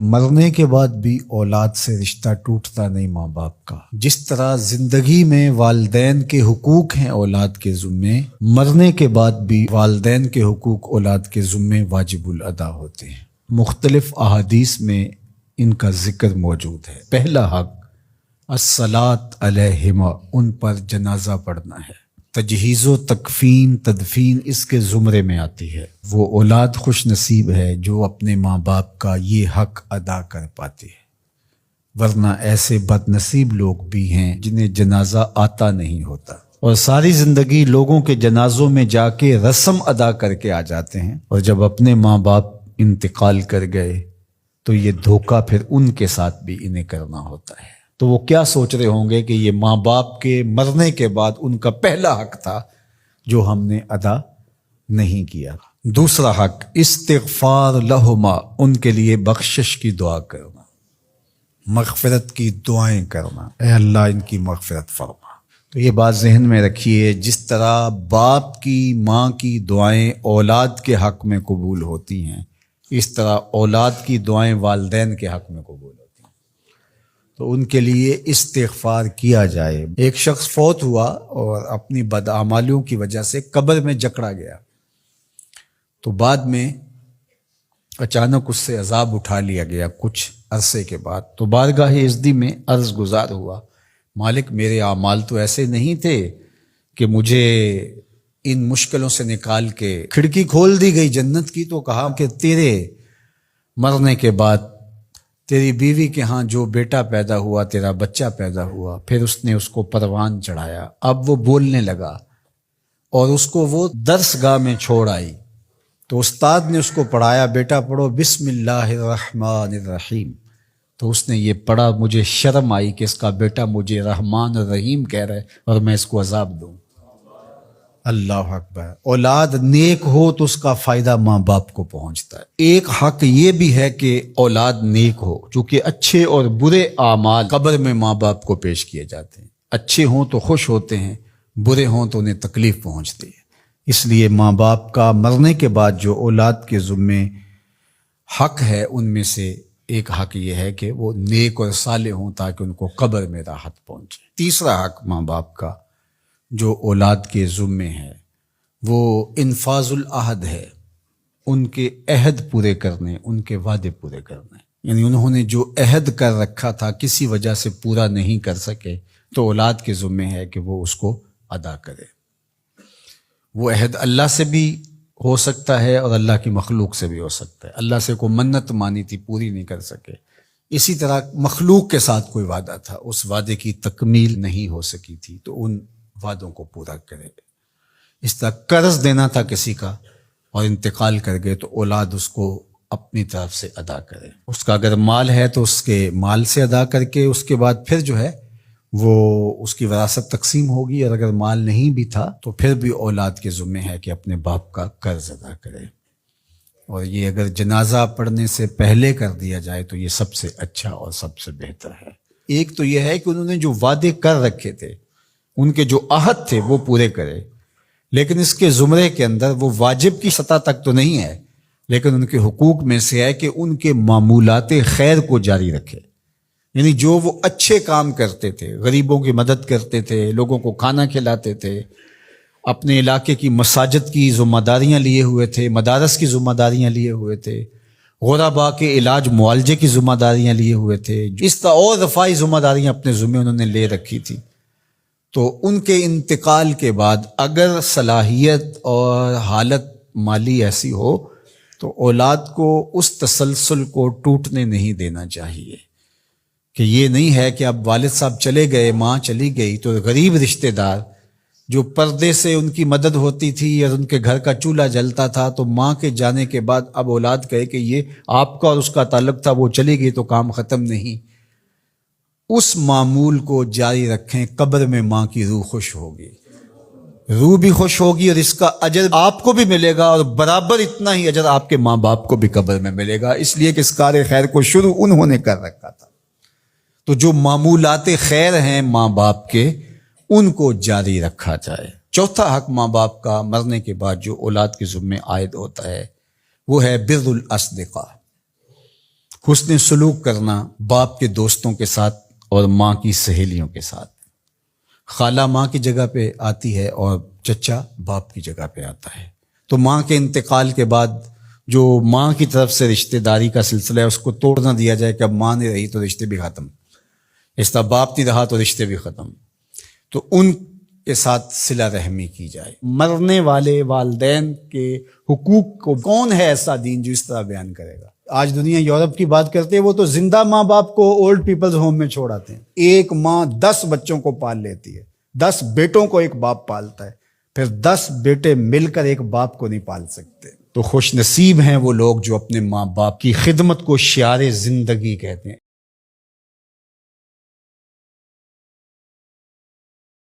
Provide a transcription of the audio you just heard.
مرنے کے بعد بھی اولاد سے رشتہ ٹوٹتا نہیں ماں باپ کا۔ جس طرح زندگی میں والدین کے حقوق ہیں اولاد کے ذمے، مرنے کے بعد بھی والدین کے حقوق اولاد کے ذمے واجب الادا ہوتے ہیں۔ مختلف احادیث میں ان کا ذکر موجود ہے۔ پہلا حق الصلاۃ علیہما، ان پر جنازہ پڑھنا ہے۔ تجہیز و تکفین تدفین اس کے زمرے میں آتی ہے۔ وہ اولاد خوش نصیب ہے جو اپنے ماں باپ کا یہ حق ادا کر پاتی ہے، ورنہ ایسے بد نصیب لوگ بھی ہیں جنہیں جنازہ آتا نہیں ہوتا اور ساری زندگی لوگوں کے جنازوں میں جا کے رسم ادا کر کے آ جاتے ہیں، اور جب اپنے ماں باپ انتقال کر گئے تو یہ دھوکہ پھر ان کے ساتھ بھی انہیں کرنا ہوتا ہے۔ تو وہ کیا سوچ رہے ہوں گے کہ یہ ماں باپ کے مرنے کے بعد ان کا پہلا حق تھا جو ہم نے ادا نہیں کیا۔ دوسرا حق استغفار لہما، ان کے لیے بخشش کی دعا کرنا، مغفرت کی دعائیں کرنا، اے اللہ ان کی مغفرت فرما۔ تو یہ بات ذہن میں رکھیے، جس طرح باپ کی ماں کی دعائیں اولاد کے حق میں قبول ہوتی ہیں، اس طرح اولاد کی دعائیں والدین کے حق میں قبول ہوتی ہیں۔ تو ان کے لیے استغفار کیا جائے۔ ایک شخص فوت ہوا اور اپنی بدعمالیوں کی وجہ سے قبر میں جکڑا گیا، تو بعد میں اچانک اس سے عذاب اٹھا لیا گیا کچھ عرصے کے بعد۔ تو بارگاہ عزدی میں عرض گزار ہوا، مالک میرے اعمال تو ایسے نہیں تھے کہ مجھے ان مشکلوں سے نکال کے کھڑکی کھول دی گئی جنت کی، تو کہا کہ تیرے مرنے کے بعد تیری بیوی کے ہاں جو بیٹا پیدا ہوا، تیرا بچہ پیدا ہوا، پھر اس نے اس کو پروان چڑھایا، اب وہ بولنے لگا اور اس کو وہ درس گاہ میں چھوڑ آئی، تو استاد نے اس کو پڑھایا، بیٹا پڑھو بسم اللہ الرحمن الرحیم، تو اس نے یہ پڑھا، مجھے شرم آئی کہ اس کا بیٹا مجھے رحمان الرحیم کہہ رہا ہے اور میں اس کو عذاب دوں۔ اللہ اکبر۔ اولاد نیک ہو تو اس کا فائدہ ماں باپ کو پہنچتا ہے۔ ایک حق یہ بھی ہے کہ اولاد نیک ہو، چونکہ اچھے اور برے اعمال قبر میں ماں باپ کو پیش کیے جاتے ہیں۔ اچھے ہوں تو خوش ہوتے ہیں، برے ہوں تو انہیں تکلیف پہنچتی ہے۔ اس لیے ماں باپ کا مرنے کے بعد جو اولاد کے ذمے حق ہے، ان میں سے ایک حق یہ ہے کہ وہ نیک اور صالح ہوں تاکہ ان کو قبر میں راحت پہنچے۔ تیسرا حق ماں باپ کا جو اولاد کے ذمے ہے وہ انفاذ العہد ہے، ان کے عہد پورے کرنے، ان کے وعدے پورے کرنے۔ یعنی انہوں نے جو عہد کر رکھا تھا کسی وجہ سے پورا نہیں کر سکے، تو اولاد کے ذمے ہے کہ وہ اس کو ادا کرے۔ وہ عہد اللہ سے بھی ہو سکتا ہے اور اللہ کی مخلوق سے بھی ہو سکتا ہے۔ اللہ سے کوئی منت مانی تھی، پوری نہیں کر سکے، اسی طرح مخلوق کے ساتھ کوئی وعدہ تھا، اس وعدے کی تکمیل نہیں ہو سکی تھی، تو ان وعدوں کو پورا کرے۔ اس طرح قرض دینا تھا کسی کا اور انتقال کر گئے، تو اولاد اس کو اپنی طرف سے ادا کرے۔ اس کا اگر مال ہے تو اس کے مال سے ادا کر کے اس کے بعد پھر جو ہے وہ اس کی وراثت تقسیم ہوگی، اور اگر مال نہیں بھی تھا تو پھر بھی اولاد کے ذمہ ہے کہ اپنے باپ کا قرض ادا کرے، اور یہ اگر جنازہ پڑھنے سے پہلے کر دیا جائے تو یہ سب سے اچھا اور سب سے بہتر ہے۔ ایک تو یہ ہے کہ انہوں نے جو وعدے کر رکھے تھے، ان کے جو عہد تھے وہ پورے کرے، لیکن اس کے زمرے کے اندر وہ واجب کی سطح تک تو نہیں ہے، لیکن ان کے حقوق میں سے ہے کہ ان کے معمولات خیر کو جاری رکھے۔ یعنی جو وہ اچھے کام کرتے تھے، غریبوں کی مدد کرتے تھے، لوگوں کو کھانا کھلاتے تھے، اپنے علاقے کی مساجد کی ذمہ داریاں لیے ہوئے تھے، مدارس کی ذمہ داریاں لیے ہوئے تھے، غرباء کے علاج معالجے کی ذمہ داریاں لیے ہوئے تھے، اس طرح اور رفاعی ذمہ داریاں اپنے ذمہ انہوں نے لے رکھی تھی، تو ان کے انتقال کے بعد اگر صلاحیت اور حالت مالی ایسی ہو تو اولاد کو اس تسلسل کو ٹوٹنے نہیں دینا چاہیے، کہ یہ نہیں ہے کہ اب والد صاحب چلے گئے، ماں چلی گئی، تو غریب رشتہ دار جو پردے سے ان کی مدد ہوتی تھی اور ان کے گھر کا چولہا جلتا تھا، تو ماں کے جانے کے بعد اب اولاد کہے کہ یہ آپ کا اور اس کا تعلق تھا، وہ چلی گئی تو کام ختم نہیں۔ اس معمول کو جاری رکھیں، قبر میں ماں کی روح خوش ہوگی، روح بھی خوش ہوگی، اور اس کا اجر آپ کو بھی ملے گا، اور برابر اتنا ہی اجر آپ کے ماں باپ کو بھی قبر میں ملے گا، اس لیے کہ اس کار خیر کو شروع انہوں نے کر رکھا تھا۔ تو جو معمولات خیر ہیں ماں باپ کے، ان کو جاری رکھا جائے۔ چوتھا حق ماں باپ کا مرنے کے بعد جو اولاد کے ذمے عائد ہوتا ہے وہ ہے بر الاصدقاء، حسن سلوک کرنا باپ کے دوستوں کے ساتھ اور ماں کی سہیلیوں کے ساتھ. خالہ ماں کی جگہ پہ آتی ہے اور چچا باپ کی جگہ پہ آتا ہے. تو ماں کے انتقال کے بعد جو ماں کی طرف سے رشتہ داری کا سلسلہ ہے اس کو توڑ نہ دیا جائے کہ اب ماں نہیں رہی تو رشتے بھی ختم، اس طرح باپ نہیں رہا تو رشتے بھی ختم. تو ان کے ساتھ صلہ رحمی کی جائے. مرنے والے والدین کے حقوق کو کون ہے ایسا دین جو اس طرح بیان کرے گا؟ آج دنیا یورپ کی بات کرتے ہیں، وہ تو زندہ ماں باپ کو اولڈ پیپلز ہوم میں چھوڑ آتے ہیں. ایک ماں 10 بچوں کو پال لیتی ہے، 10 بیٹوں کو ایک باپ پالتا ہے، پھر 10 بیٹے مل کر ایک باپ کو نہیں پال سکتے. تو خوش نصیب ہیں وہ لوگ جو اپنے ماں باپ کی خدمت کو شعار زندگی کہتے ہیں.